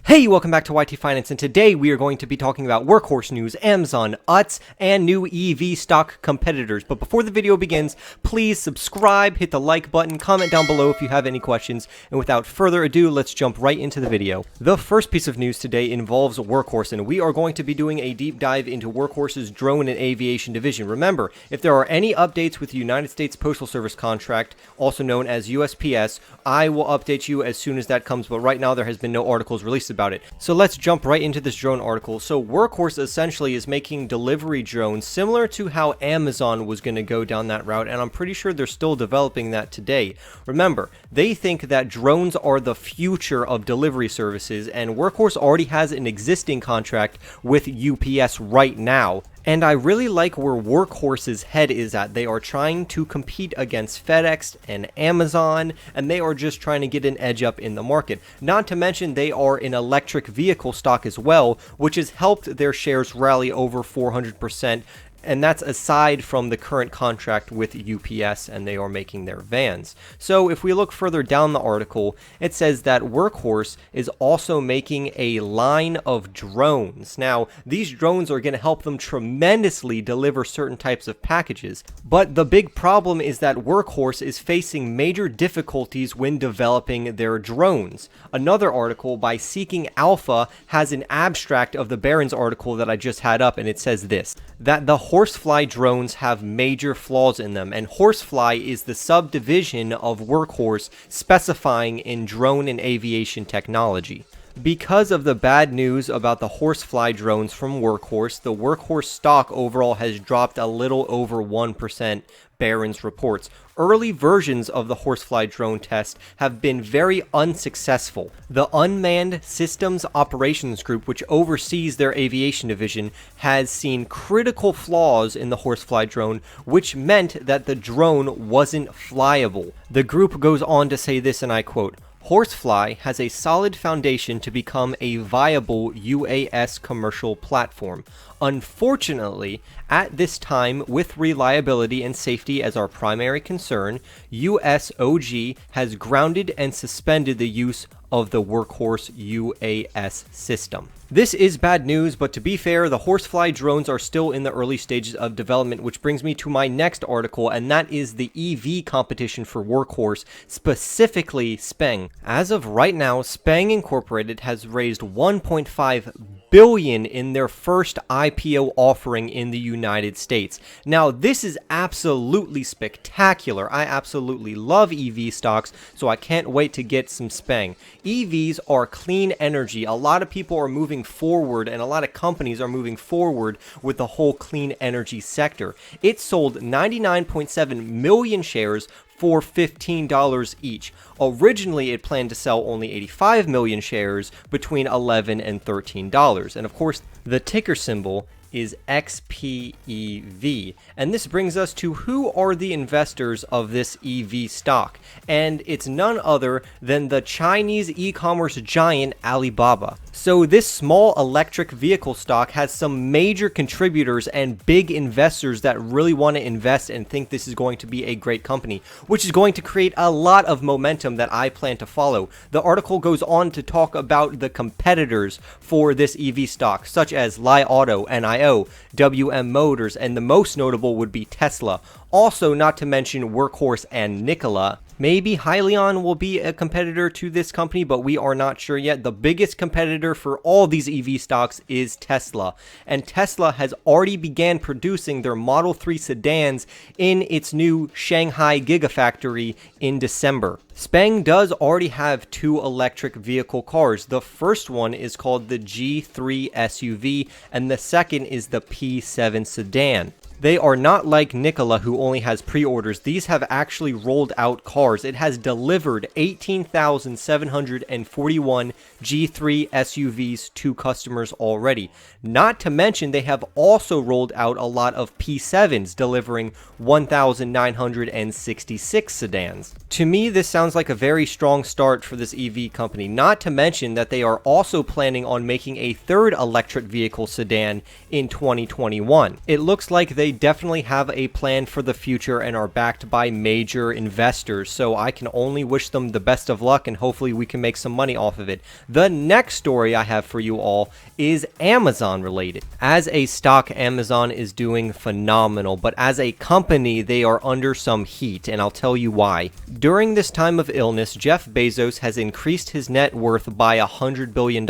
Hey, welcome back to YT Finance, and today we are going to be talking about Workhorse news, Amazon, UTS, and new EV stock competitors. But before the video begins, please subscribe, hit the like button, comment down below if you have any questions, and without further ado, let's jump right into the video. The first piece of news today involves Workhorse, and we are going to be doing a deep dive into Workhorse's drone and aviation division. Remember, if there are any updates with the United States Postal Service contract, also known as USPS, I will update you as soon as that comes, but right now there has been no articles released about it. So let's jump right into this drone article. So Workhorse essentially is making delivery drones similar to how Amazon was going to go down that route, and I'm pretty sure they're still developing that today. Remember, they think that drones are the future of delivery services, and Workhorse already has an existing contract with UPS right now. And I really like where Workhorse's head is at. They are trying to compete against FedEx and Amazon, and they are just trying to get an edge up in the market. Not to mention they are an electric vehicle stock as well, which has helped their shares rally over 400%. And that's aside from the current contract with UPS, and they are making their vans. So if we look further down the article, it says that Workhorse is also making a line of drones. Now, these drones are going to help them tremendously deliver certain types of packages. But the big problem is that Workhorse is facing major difficulties when developing their drones. Another article by Seeking Alpha has an abstract of the Barron's article that I just had up, and it says this, that the Horsefly drones have major flaws in them, and Horsefly is the subdivision of Workhorse specifying in drone and aviation technology. Because of the bad news about the Horsefly drones from Workhorse, the Workhorse stock overall has dropped a little over 1%, Barron's reports. Early versions of the Horsefly drone test have been very unsuccessful. The Unmanned Systems Operations Group, which oversees their aviation division, has seen critical flaws in the Horsefly drone, which meant that the drone wasn't flyable. The group goes on to say this, and I quote, Horsefly has a solid foundation to become a viable UAS commercial platform. Unfortunately, at this time, with reliability and safety as our primary concern, USOG has grounded and suspended the use of the Workhorse UAS system. This is bad news, but to be fair, the Horsefly drones are still in the early stages of development, which brings me to my next article, and that is the EV competition for Workhorse, specifically Xpeng. As of right now, Xpeng Incorporated has raised $1.5 billion in their first IPO offering in the United States. Now, this is absolutely spectacular. I absolutely love EV stocks, so I can't wait to get some Xpeng. EVs are clean energy. A lot of people are moving forward, and a lot of companies are moving forward with the whole clean energy sector. It sold 99.7 million shares for $15 each. Originally, it planned to sell only 85 million shares between $11 and $13. And of course, the ticker symbol is XPEV. And this brings us to who are the investors of this EV stock. And it's none other than the Chinese e-commerce giant Alibaba. So this small electric vehicle stock has some major contributors and big investors that really want to invest and think this is going to be a great company, which is going to create a lot of momentum that I plan to follow. The article goes on to talk about the competitors for this EV stock, such as Li Auto, NIO, WM Motors, and the most notable would be Tesla. Also, not to mention Workhorse and Nikola. Maybe Hyliion will be a competitor to this company, but we are not sure yet. The biggest competitor for all these EV stocks is Tesla, and Tesla has already began producing their Model 3 sedans in its new Shanghai Gigafactory in December. Xpeng does already have two electric vehicle cars. The first one is called the G3 SUV, and the second is the P7 sedan. They are not like Nikola, who only has pre-orders. These have actually rolled out cars. It has delivered 18,741 G3 SUVs to customers already. Not to mention, they have also rolled out a lot of P7s, delivering 1,966 sedans. To me, this sounds like a very strong start for this EV company. Not to mention that they are also planning on making a third electric vehicle sedan in 2021. It looks like they they definitely have a plan for the future and are backed by major investors, so I can only wish them the best of luck and hopefully we can make some money off of it. The next story I have for you all is Amazon related. As a stock, Amazon is doing phenomenal, but as a company, they are under some heat, and I'll tell you why. During this time of illness, Jeff Bezos has increased his net worth by $100 billion.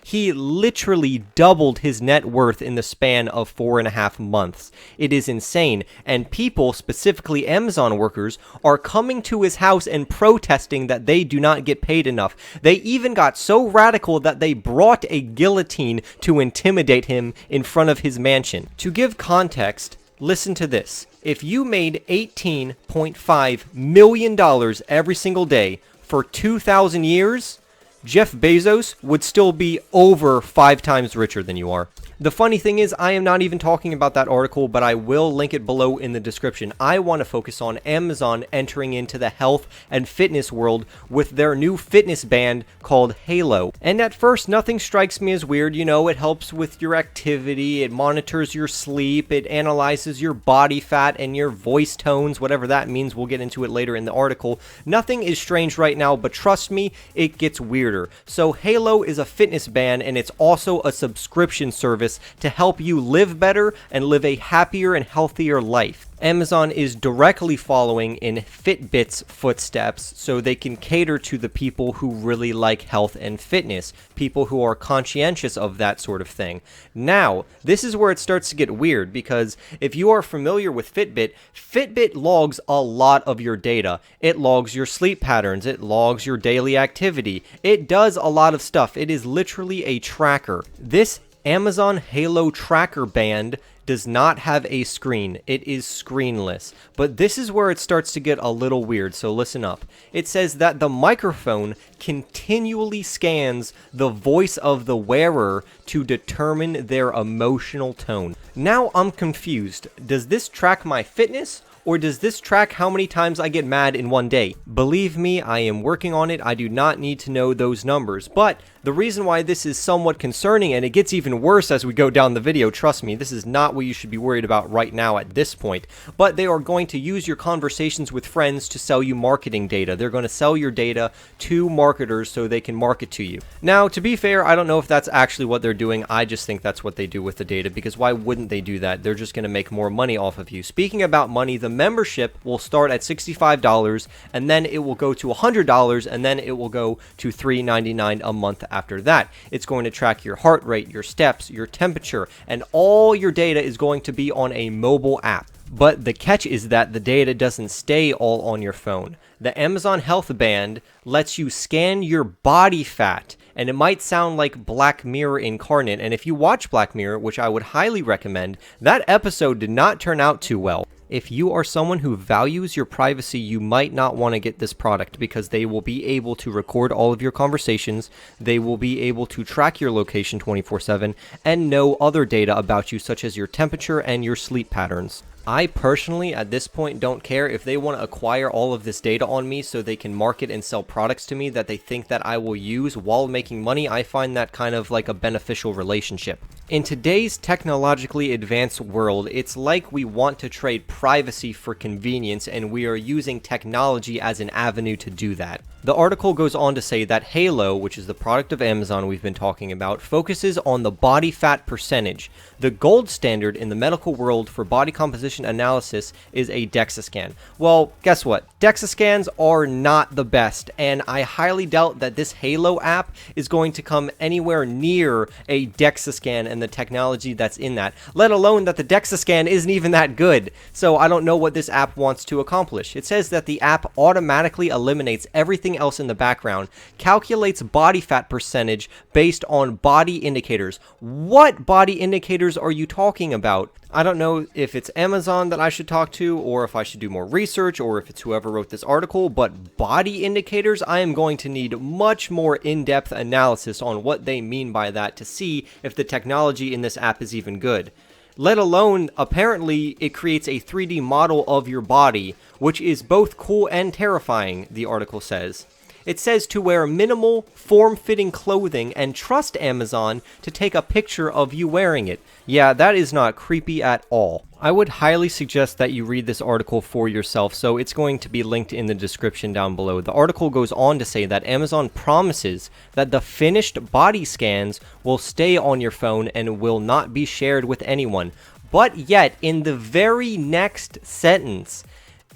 He literally doubled his net worth in the span of 4.5 months. It is insane, and people, specifically Amazon workers, are coming to his house and protesting that they do not get paid enough. They even got so radical that they brought a guillotine to intimidate him in front of his mansion. To give context, listen to this. If you made $18.5 million every single day for 2,000 years, Jeff Bezos would still be over 5 times richer than you are. The funny thing is, I am not even talking about that article, but I will link it below in the description. I want to focus on Amazon entering into the health and fitness world with their new fitness band called Halo. And at first, nothing strikes me as weird. You know, it helps with your activity, it monitors your sleep, it analyzes your body fat and your voice tones, whatever that means. We'll get into it later in the article. Nothing is strange right now, but trust me, it gets weirder. So Halo is a fitness band, and it's also a subscription service to help you live better and live a happier and healthier life. Amazon is directly following in Fitbit's footsteps, so they can cater to the people who really like health and fitness, people who are conscientious of that sort of thing. Now, this is where it starts to get weird, because if you are familiar with Fitbit, Fitbit logs a lot of your data. It logs your sleep patterns, it logs your daily activity, it does a lot of stuff. It is literally a tracker. This Amazon Halo tracker band does not have a screen. It is screenless. But this is where it starts to get a little weird, so listen up. It says that the microphone continually scans the voice of the wearer to determine their emotional tone. Now I'm confused. Does this track my fitness? Or does this track how many times I get mad in one day? Believe me, I am working on it. I do not need to know those numbers. But the reason why this is somewhat concerning, and it gets even worse as we go down the video, trust me, this is not what you should be worried about right now at this point. But they are going to use your conversations with friends to sell you marketing data. They're going to sell your data to marketers so they can market to you. Now, to be fair, I don't know if that's actually what they're doing. I just think that's what they do with the data, because why wouldn't they do that? They're just going to make more money off of you. Speaking about money, the membership will start at $65, and then it will go to $100, and then it will go to $3.99 a month after that. It's going to track your heart rate, your steps, your temperature, and all your data is going to be on a mobile app. But the catch is that the data doesn't stay all on your phone. The Amazon Health Band lets you scan your body fat, and it might sound like Black Mirror incarnate, and if you watch Black Mirror, which I would highly recommend, that episode did not turn out too well. If you are someone who values your privacy, you might not want to get this product, because they will be able to record all of your conversations, they will be able to track your location 24/7, and know other data about you, such as your temperature and your sleep patterns. I personally, at this point, don't care if they want to acquire all of this data on me so they can market and sell products to me that they think that I will use while making money. I find that kind of like a beneficial relationship. In today's technologically advanced world, it's like we want to trade privacy for convenience, and we are using technology as an avenue to do that. The article goes on to say that Halo, which is the product of Amazon we've been talking about, focuses on the body fat percentage. The gold standard in the medical world for body composition analysis is a DEXA scan. Well, guess what? DEXA scans are not the best, and I highly doubt that this Halo app is going to come anywhere near a DEXA scan and the technology that's in that, let alone that the DEXA scan isn't even that good. So I don't know what this app wants to accomplish. It says that the app automatically eliminates everything else in the background, calculates body fat percentage based on body indicators. What body indicators are you talking about? I don't know if it's Amazon that I should talk to, or if I should do more research, or if it's whoever wrote this article, but body indicators, I am going to need much more in-depth analysis on what they mean by that to see if the technology in this app is even good. Let alone, apparently, it creates a 3D model of your body, which is both cool and terrifying, the article says. It says to wear minimal, form-fitting clothing and trust Amazon to take a picture of you wearing it. Yeah, that is not creepy at all. I would highly suggest that you read this article for yourself, so it's going to be linked in the description down below. The article goes on to say that Amazon promises that the finished body scans will stay on your phone and will not be shared with anyone. But yet, in the very next sentence,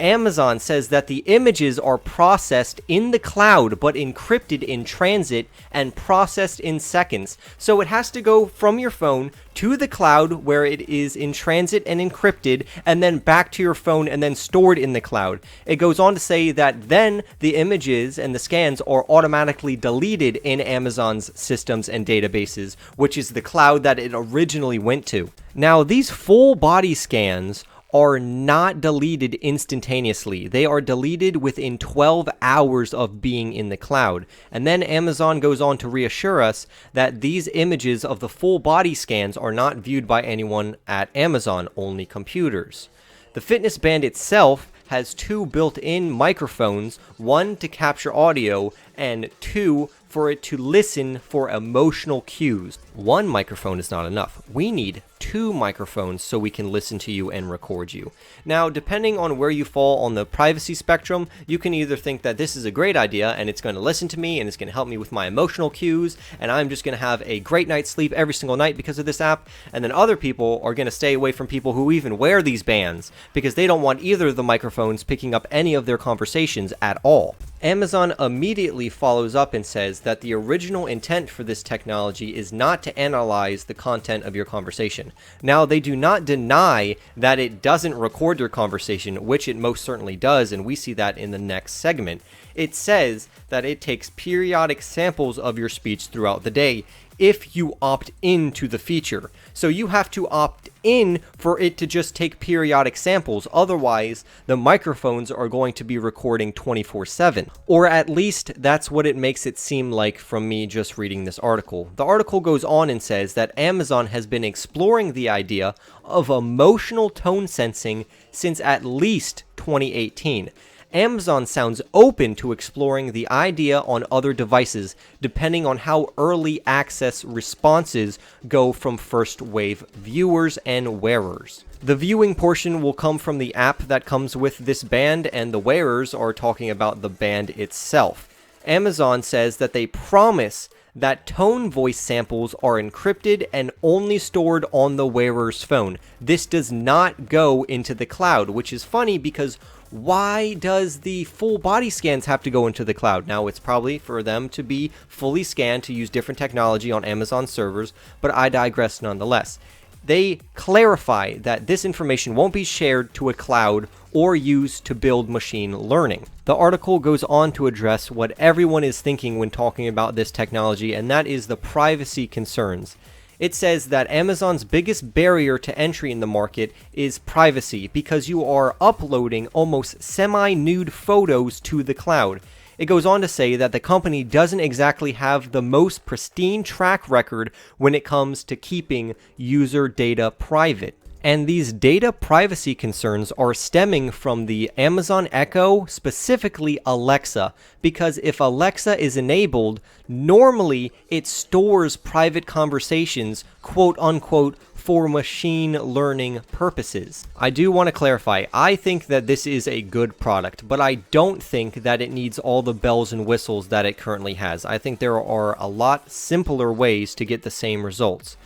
Amazon says that the images are processed in the cloud but encrypted in transit and processed in seconds. So it has to go from your phone to the cloud where it is in transit and encrypted, and then back to your phone and then stored in the cloud. It goes on to say that then the images and the scans are automatically deleted in Amazon's systems and databases, which is the cloud that it originally went to. Now, these full body scans are not deleted instantaneously. They are deleted within 12 hours of being in the cloud. And then Amazon goes on to reassure us that these images of the full body scans are not viewed by anyone at Amazon, only computers. The fitness band itself has 2 built-in microphones, 1 to capture audio and 2 for it to listen for emotional cues. 1 microphone is not enough. We need 2 microphones so we can listen to you and record you. Now, depending on where you fall on the privacy spectrum, you can either think that this is a great idea and it's going to listen to me and it's going to help me with my emotional cues and I'm just going to have a great night's sleep every single night because of this app, and then other people are going to stay away from people who even wear these bands because they don't want either of the microphones picking up any of their conversations at all. Amazon immediately follows up and says that the original intent for this technology is not to analyze the content of your conversation. Now, they do not deny that it doesn't record your conversation, which it most certainly does, and we see that in the next segment. It says that it takes periodic samples of your speech throughout the day if you opt into the feature. So you have to opt in for it to just take periodic samples. Otherwise, the microphones are going to be recording 24/7. Or at least that's what it makes it seem like from me just reading this article. The article goes on and says that Amazon has been exploring the idea of emotional tone sensing since at least 2018. Amazon sounds open to exploring the idea on other devices, depending on how early access responses go from first wave viewers and wearers. The viewing portion will come from the app that comes with this band, and the wearers are talking about the band itself. Amazon says that they promise that tone voice samples are encrypted and only stored on the wearer's phone. This does not go into the cloud, which is funny because why does the full body scans have to go into the cloud? Now, it's probably for them to be fully scanned to use different technology on Amazon servers, but I digress nonetheless. They clarify that this information won't be shared to a cloud or used to build machine learning. The article goes on to address what everyone is thinking when talking about this technology, and that is the privacy concerns. It says that Amazon's biggest barrier to entry in the market is privacy because you are uploading almost semi-nude photos to the cloud. It goes on to say that the company doesn't exactly have the most pristine track record when it comes to keeping user data private. And these data privacy concerns are stemming from the Amazon Echo, specifically Alexa, because if Alexa is enabled, normally it stores private conversations, quote unquote, for machine learning purposes. I do want to clarify, I think that this is a good product, but I don't think that it needs all the bells and whistles that it currently has. I think there are a lot simpler ways to get the same results.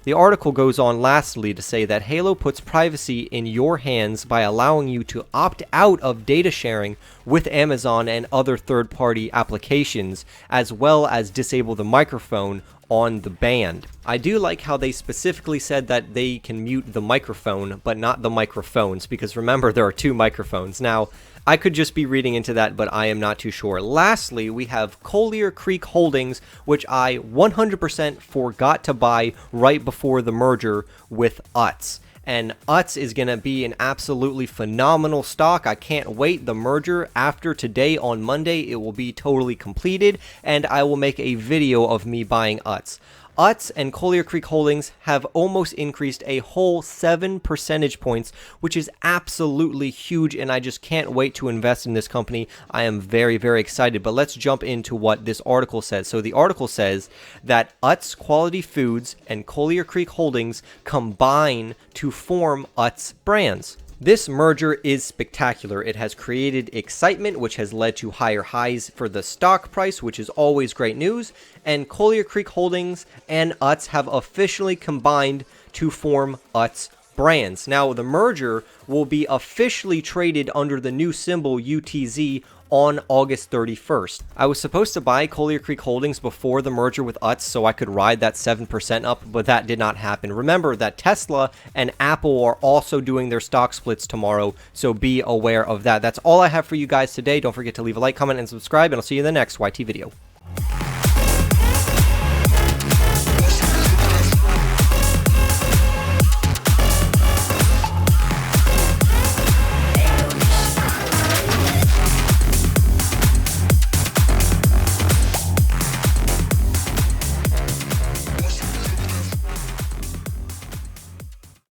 The article goes on lastly to say that Halo puts privacy in your hands by allowing you to opt out of data sharing with Amazon and other third-party applications, as well as disable the microphone on the band. I do like how they specifically said that they can mute the microphone, but not the microphones, because remember, there are 2 microphones. Now, I could just be reading into that, but I am not too sure. Lastly, we have Collier Creek Holdings, which I 100% forgot to buy right before the merger with Utz. And Utz is going to be an absolutely phenomenal stock. I can't wait. The merger after today on Monday, it will be totally completed, and I will make a video of me buying Utz. Utz and Collier Creek Holdings have almost increased a whole 7 percentage points, which is absolutely huge, and I just can't wait to invest in this company. I am very, very excited, but let's jump into what this article says. So the article says that Utz Quality Foods and Collier Creek Holdings combine to form Utz Brands. This merger is spectacular. It has created excitement, which has led to higher highs for the stock price, which is always great news. And Collier Creek Holdings and Utz have officially combined to form Utz Brands. Now, the merger will be officially traded under the new symbol UTZ on August 31st. I was supposed to buy Collier Creek Holdings before the merger with Utz so I could ride that 7% up, but that did not happen. Remember that Tesla and Apple are also doing their stock splits tomorrow, so be aware of that. That's all I have for you guys today. Don't forget to leave a like, comment, and subscribe, and I'll see you in the next YT video.